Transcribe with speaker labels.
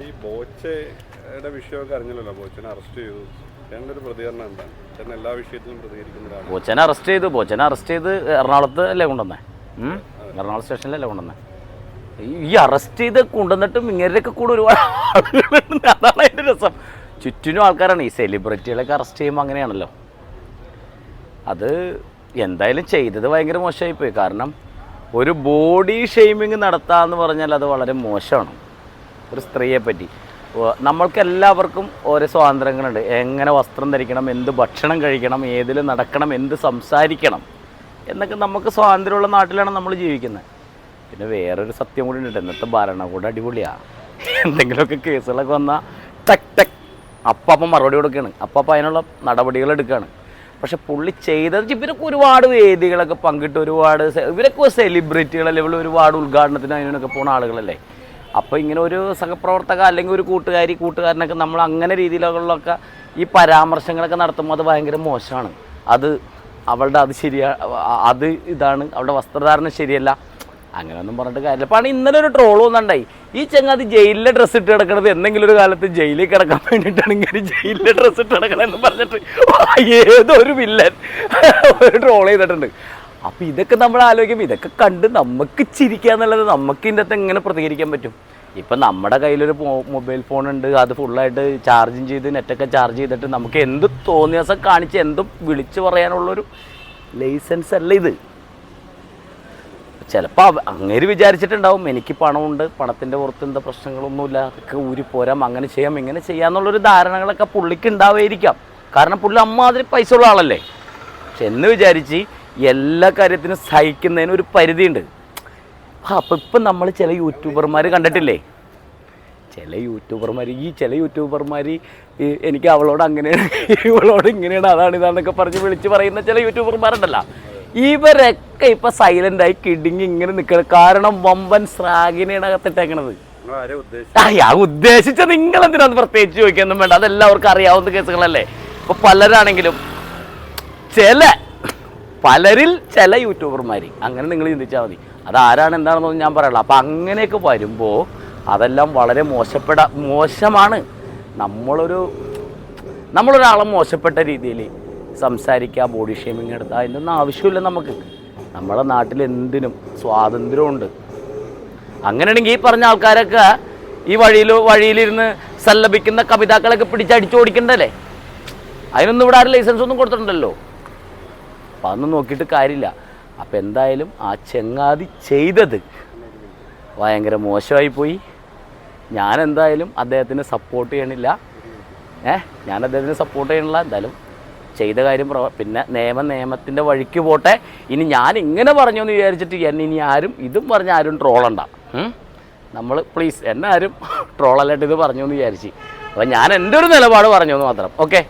Speaker 1: ഈ ബോച്ചയുടെ വിഷയമൊക്കെ അറിഞ്ഞല്ലോ, ബോച്ചനെ അറസ്റ്റ് ചെയ്തു. ചേട്ടൻ്റെ ഒരു പ്രതികരണം എന്താണ്? ചേട്ടൻ എല്ലാ വിഷയത്തിലും പ്രതികരിക്കുന്ന ഒരാളാണ്.
Speaker 2: ബോച്ചനെ അറസ്റ്റ് ചെയ്ത് എറണാകുളത്ത് അല്ലേ കൊണ്ടുവന്നേ? എറണാകുളം സ്റ്റേഷനിലല്ലേ കൊണ്ടുവന്നേ? ഈ അറസ്റ്റ് ചെയ്ത് കൊണ്ടുവന്നിട്ടും ഇങ്ങനെയൊക്കെ കൂടെ ഒരുപാട് ആളുകളുണ്ട്. അതാണ് അതിൻ്റെ രസം. ചുറ്റിനും ആൾക്കാരാണ്. ഈ സെലിബ്രിറ്റികളൊക്കെ അറസ്റ്റ് ചെയ്യുമ്പോൾ അങ്ങനെയാണല്ലോ. അത് എന്തായാലും ചെയ്തത് ഭയങ്കര മോശമായിപ്പോയി. കാരണം ഒരു ബോഡി ഷെയ്മിങ് നടത്താമെന്ന് പറഞ്ഞാൽ അത് വളരെ മോശമാണ്. ഒരു സ്ത്രീയെ പറ്റി നമ്മൾക്ക് എല്ലാവർക്കും ഓരോ സ്വാതന്ത്ര്യങ്ങളുണ്ട്. എങ്ങനെ വസ്ത്രം ധരിക്കണം, എന്ത് ഭക്ഷണം കഴിക്കണം, ഏതിൽ നടക്കണം, എന്ത് സംസാരിക്കണം എന്നൊക്കെ നമുക്ക് സ്വാതന്ത്ര്യമുള്ള നാട്ടിലാണ് നമ്മൾ ജീവിക്കുന്നത്. പിന്നെ വേറൊരു സത്യം കൂടി ഉണ്ട്. ഇന്നത്തെ ഭരണകൂടം അടിപൊളിയാണ്. എന്തെങ്കിലുമൊക്കെ കേസുകളൊക്കെ വന്നാൽ ടക്ക് ടക്ക് അപ്പം മറുപടി കൊടുക്കുകയാണ്, അപ്പം അതിനുള്ള നടപടികൾ എടുക്കുകയാണ്. പക്ഷെ പുള്ളി ചെയ്തത് ഇവരൊക്കെ ഒരുപാട് വേദികളൊക്കെ പങ്കിട്ട് ഇവരൊക്കെ സെലിബ്രിറ്റികളല്ലേ, ഇവർ ഒരുപാട് ഉദ്ഘാടനത്തിന് അതിനൊക്കെ പോകുന്ന ആളുകളല്ലേ. അപ്പോൾ ഇങ്ങനെ ഒരു സഹപ്രവർത്തക അല്ലെങ്കിൽ ഒരു കൂട്ടുകാരനൊക്കെ നമ്മൾ അങ്ങനെ രീതിയിലുള്ളൊക്കെ ഈ പരാമർശങ്ങളൊക്കെ നടത്തുമ്പോൾ അത് ഭയങ്കര മോശമാണ്. അവളുടെ ഇതാണ് അവളുടെ വസ്ത്രധാരണം ശരിയല്ല, അങ്ങനെയൊന്നും പറഞ്ഞിട്ട് കാര്യമില്ല. അപ്പോൾ ഇന്നലെ ഒരു ട്രോൾ വന്നിട്ടുണ്ടായി. ഈ ചങ്ങാതി ജയിലിലെ ഡ്രസ്സ് ഇട്ട് കിടക്കണത് എന്തെങ്കിലും ഒരു കാലത്ത് ജയിലിൽ കിടക്കാൻ വേണ്ടിയിട്ടാണ് ഇങ്ങനെ ജയിലിലെ ഡ്രസ്സ് ഇട്ട് കിടക്കണമെന്ന് പറഞ്ഞിട്ട് ഏതൊരു വില്ലൻ ഒരു ട്രോൾ ചെയ്തിട്ടുണ്ട്. അപ്പോൾ ഇതൊക്കെ നമ്മൾ ആലോചിക്കുമ്പോൾ ഇതൊക്കെ കണ്ട് നമുക്ക് ചിരിക്കുക എന്നുള്ളത്, നമുക്ക് ഇതിൻ്റെ അകത്ത് എങ്ങനെ പ്രതികരിക്കാൻ പറ്റും? ഇപ്പം നമ്മുടെ കയ്യിലൊരു മൊബൈൽ ഫോണുണ്ട്, അത് ഫുള്ളായിട്ട് ചാർജിങ് ചെയ്ത് നെറ്റൊക്കെ ചാർജ് ചെയ്തിട്ട് നമുക്ക് എന്ത് തോന്നിയ ദിവസം കാണിച്ച് എന്തും വിളിച്ചു പറയാനുള്ളൊരു ലൈസൻസ് അല്ല ഇത്. ചിലപ്പോൾ അങ്ങേര് വിചാരിച്ചിട്ടുണ്ടാവും എനിക്ക് പണമുണ്ട്, പണത്തിൻ്റെ പുറത്ത് എന്താ പ്രശ്നങ്ങളൊന്നുമില്ല, അതൊക്കെ ഊരിപ്പോരാം, അങ്ങനെ ചെയ്യാം ഇങ്ങനെ ചെയ്യാമെന്നുള്ളൊരു ധാരണകളൊക്കെ പുള്ളിക്ക് ഉണ്ടാവുമായിരിക്കാം. കാരണം പുള്ളി അമ്മാതിരി പൈസ ഉള്ള ആളല്ലേ. പക്ഷെ എന്ന് വിചാരിച്ച് എല്ലാ കാര്യത്തിനും സഹിക്കുന്നതിന് ഒരു പരിധിയുണ്ട്. അപ്പം ഇപ്പം നമ്മൾ ചില യൂട്യൂബർമാർ കണ്ടിട്ടില്ലേ, ചില യൂട്യൂബർമാർ എനിക്ക് അവളോട് അങ്ങനെയാണ്, ഇവളോട് ഇങ്ങനെയാണ്, അതാണ് ഇതാണെന്നൊക്കെ പറഞ്ഞ് വിളിച്ച് പറയുന്ന ചില യൂട്യൂബർമാരുണ്ടല്ലോ. ഇവരൊക്കെ ഇപ്പം സൈലൻ്റായി കിടുങ്ങി ഇങ്ങനെ നിൽക്കണം. കാരണം വമ്പൻ സ്രാഗിനെയാണ് അകത്തിട്ടേക്കണത്. ഉദ്ദേശിച്ച നിങ്ങളെന്തിനാന്ന് പ്രത്യേകിച്ച് ചോദിക്കൊന്നും വേണ്ട, അതെല്ലാവർക്കും അറിയാവുന്ന കേസുകളല്ലേ. ഇപ്പോൾ പലരാണെങ്കിലും പലരിൽ ചില യൂട്യൂബർമാർ അങ്ങനെ നിങ്ങൾ ചിന്തിച്ചാൽ മതി. അതാരാണ് എന്താണെന്നൊന്നും ഞാൻ പറയാനുള്ള. അപ്പം അങ്ങനെയൊക്കെ വരുമ്പോൾ അതെല്ലാം വളരെ മോശമാണ്. നമ്മളൊരാളെ മോശപ്പെട്ട രീതിയിൽ സംസാരിക്കുക, ബോഡി ഷേമിങ് എടുത്താൽ അതിൻ്റെയൊന്നും ആവശ്യമില്ല നമുക്ക്. നമ്മുടെ നാട്ടിൽ എന്തിനും സ്വാതന്ത്ര്യമുണ്ട്. അങ്ങനെയാണെങ്കിൽ ഈ പറഞ്ഞ ആൾക്കാരൊക്കെ ഈ വഴിയിലിരുന്ന് സല്ലപിക്കുന്ന കവിതാക്കളൊക്കെ പിടിച്ചടിച്ചു ഓടിക്കണ്ടല്ലേ. അതിനൊന്നും ഇവിടെ ആരും ലൈസൻസ് ഒന്നും കൊടുത്തിട്ടുണ്ടല്ലോ. അപ്പം അതൊന്നും നോക്കിയിട്ട് കാര്യമില്ല. അപ്പം എന്തായാലും ആ ചങ്ങാതി ചെയ്തത് ഭയങ്കര മോശമായിപ്പോയി. ഞാനെന്തായാലും അദ്ദേഹത്തിന് സപ്പോർട്ട് ചെയ്യണില്ല. എന്തായാലും ചെയ്ത കാര്യം പിന്നെ നിയമത്തിൻ്റെ വഴിക്ക് പോട്ടെ. ഇനി ഞാൻ ഇങ്ങനെ പറഞ്ഞു എന്ന് വിചാരിച്ചിട്ട് ഇനി ഇതും പറഞ്ഞ് ആരും ട്രോളണ്ട. നമ്മൾ പ്ലീസ് എന്നെ ആരും ട്രോളല്ലായിട്ട് ഇത് പറഞ്ഞു എന്ന് വിചാരിച്ച്. അപ്പോൾ ഞാൻ എൻ്റെ ഒരു നിലപാട് പറഞ്ഞു എന്ന് മാത്രം. ഓക്കെ.